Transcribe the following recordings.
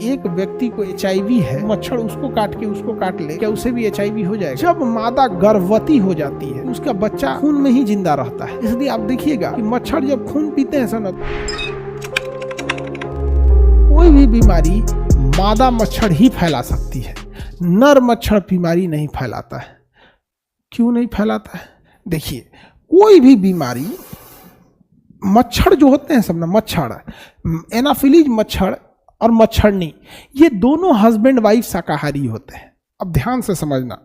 एक व्यक्ति को HIV है, मच्छर उसको काट के उसको काट ले, क्या उसे भी HIV हो जाएगा? जब मादा गर्भवती हो जाती है उसका बच्चा खून में ही जिंदा रहता है। इसलिए आप देखिएगा कि मच्छर जब खून पीते हैं सर, कोई भी बीमारी मादा मच्छर ही फैला सकती है, नर मच्छर बीमारी नहीं फैलाता है। क्यों नहीं फैलाता है? देखिए, कोई भी बीमारी, मच्छर जो होते हैं सब ना, मच्छर एनाफिलीज मच्छर और मच्छरनी, ये दोनों हस्बैंड वाइफ शाकाहारी होते हैं। अब ध्यान से समझना,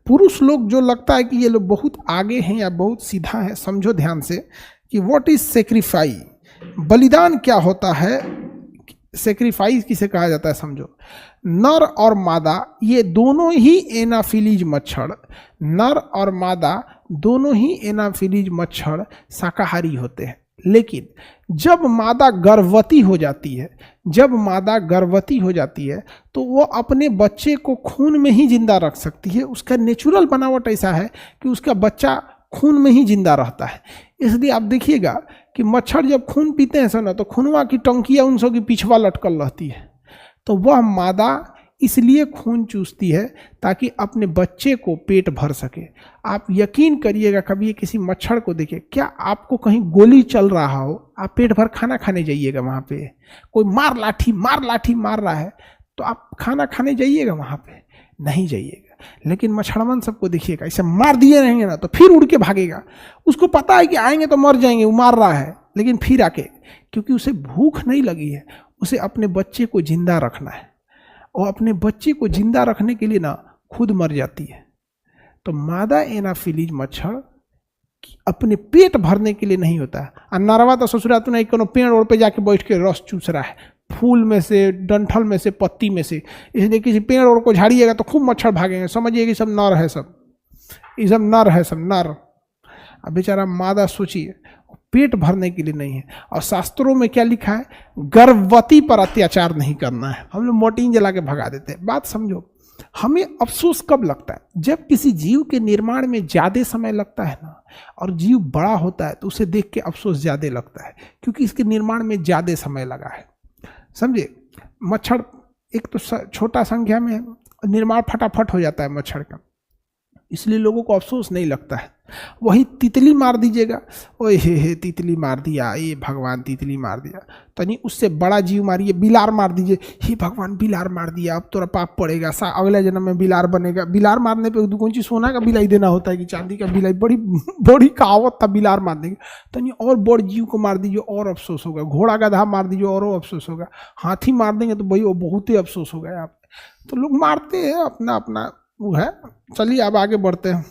पुरुष लोग जो लगता है कि ये लोग बहुत आगे हैं या बहुत सीधा है, समझो ध्यान से कि व्हाट इज सेक्रीफाई, बलिदान क्या होता है, सेक्रीफाइस किसे कहा जाता है समझो। नर और मादा ये दोनों ही एनाफिलीज मच्छर, नर और मादा दोनों ही एनाफिलीज मच्छर शाकाहारी होते हैं। लेकिन जब मादा गर्भवती हो जाती है, जब मादा गर्भवती हो जाती है तो वो अपने बच्चे को खून में ही जिंदा रख सकती है। उसका नेचुरल बनावट ऐसा है कि उसका बच्चा खून में ही जिंदा रहता है। इसलिए आप देखिएगा कि मच्छर जब खून पीते हैं ना, तो खूनवा की टंकियाँ उन सब की पिछवा लटकल रहती है। तो वह मादा इसलिए खून चूसती है ताकि अपने बच्चे को पेट भर सके। आप यकीन करिएगा, कभी किसी मच्छर को देखिए, क्या आपको कहीं गोली चल रहा हो, आप पेट भर खाना खाने जाइएगा, वहाँ पे कोई मार लाठी मार रहा है तो आप खाना खाने जाइएगा? वहाँ पे नहीं जाइएगा। लेकिन मच्छरमन सबको देखिएगा, इसे मार दिए रहेंगे ना तो फिर उड़ के भागेगा। उसको पता है कि आएंगे तो मर जाएंगे, वो मार रहा है, लेकिन फिर आके, क्योंकि उसे भूख नहीं लगी है, उसे अपने बच्चे को जिंदा रखना है। और अपने बच्चे को जिंदा रखने के लिए ना खुद मर जाती है। तो मादा एनाफिलीज मच्छर अपने पेट भरने के लिए नहीं होता है। और नरवा तो ससुरात नहीं, कोनो पेड़ ओड़ पे जाके बैठ के रस चूस रहा है, फूल में से, डंठल में से, पत्ती में से। इसलिए किसी पेड़ ओड़ को झाड़िएगा तो खूब मच्छर भागेंगे, समझिए कि सब नर है, सब ये सब नर है, सब नर। अब बेचारा मादा सोचिए, पेट भरने के लिए नहीं है। और शास्त्रों में क्या लिखा है? गर्भवती पर अत्याचार नहीं करना है। हम लोग मोटीन जला के भगा देते हैं। बात समझो, हमें अफसोस कब लगता है? जब किसी जीव के निर्माण में ज़्यादा समय लगता है ना, और जीव बड़ा होता है तो उसे देख के अफसोस ज़्यादा लगता है, क्योंकि इसके निर्माण में ज़्यादा समय लगा है। समझे? मच्छर एक तो छोटा संख्या में निर्माण फटाफट हो जाता है मच्छर का, इसलिए लोगों को अफसोस नहीं लगता है। वही तितली मार दीजिएगा, ओए हे तितली मार दिया, ये भगवान तितली मार दिया। तो नहीं, उससे बड़ा जीव मारिए, बिलार मार दीजिए, हे भगवान बिलार मार दिया, अब तोरा पाप पड़ेगा, अगले जन्म में बिलार बनेगा। बिलार मारने पे दो कौन चीज सोना का बिलाई देना होता है कि चांदी का बिलाई? बड़ी कहावत था बिलार मार देंगे। तो नहीं, और बड़ जीव को मार दीजिए और अफसोस होगा, घोड़ा गधा मार दीजिए और अफसोस होगा, हाथी मार देंगे तो भाई वो बहुत ही अफसोस होगा आप। तो लोग मारते हैं, अपना अपना वो है। चलिए अब आगे बढ़ते हैं।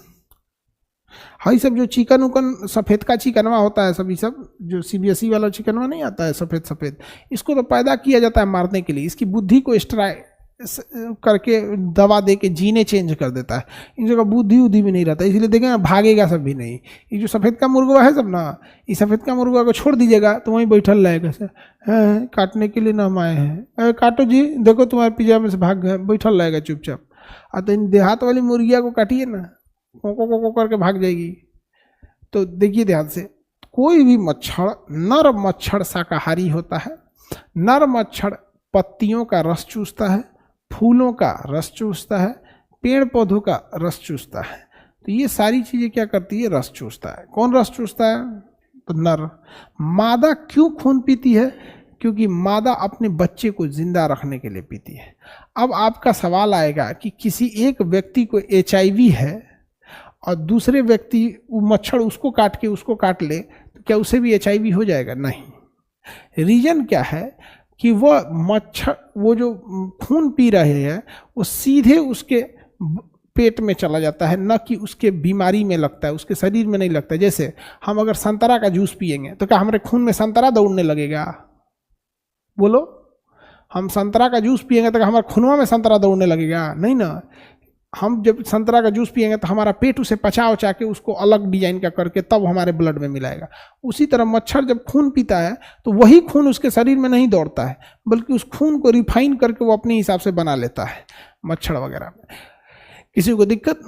हाँ, सब जो चिकन उकन सफ़ेद का चिकनवा होता है, सभी सब जो CBSE वाला चिकनवा नहीं आता है सफ़ेद सफ़ेद, इसको तो पैदा किया जाता है मारने के लिए। इसकी बुद्धि को एक्सट्राय करके दवा दे के जीने चेंज कर देता है। इन जगह बुद्धि उद्धि भी नहीं रहता, इसलिए देखें भागेगा सब भी नहीं। ये जो सफ़ेद का मुर्गा है सब ना, इस सफ़ेद का मुर्गा को छोड़ दीजिएगा तो वहीं बैठल रहेगा सर, है काटने के लिए ना हम आए हैं, काटो जी, देखो तुम्हारे पिज्जा में से भाग गए, बैठल रहेगा चुपचाप। तो इन देहात वाली मुर्गिया को काटिए ना, को करके भाग जाएगी। तो देखिए ध्यान से, कोई भी मच्छर, नर मच्छर शाकाहारी होता है। नर मच्छर पत्तियों का रस चूसता है, फूलों का रस चूसता है, पेड़ पौधों का रस चूसता है। तो ये सारी चीजें क्या करती है? रस चूसता है। कौन रस चूसता है? तो नर। मादा क्यों खून पीती है? क्योंकि मादा अपने बच्चे को जिंदा रखने के लिए पीती है। अब आपका सवाल आएगा कि किसी एक व्यक्ति को HIV है और दूसरे व्यक्ति वो मच्छर उसको काट के उसको काट ले, तो क्या उसे भी HIV हो जाएगा? नहीं। रीजन क्या है कि वो मच्छर, वो जो खून पी रहे हैं, वो सीधे उसके पेट में चला जाता है, न कि उसके बीमारी में लगता है, उसके शरीर में नहीं लगता है। जैसे हम अगर संतरा का जूस पिएंगे तो क्या हमारे खून में संतरा दौड़ने लगेगा? बोलो, हम संतरा का जूस पिएंगे तो हमारे खूनवा में संतरा दौड़ने लगेगा? नहीं ना। हम जब संतरा का जूस पिएंगे तो हमारा पेट उसे पचा उचा के उसको अलग डिजाइन का करके तब हमारे ब्लड में मिलाएगा। उसी तरह मच्छर जब खून पीता है तो वही खून उसके शरीर में नहीं दौड़ता है, बल्कि उस खून को रिफाइन करके वो अपने हिसाब से बना लेता है मच्छर वगैरह में। किसी को दिक्कत?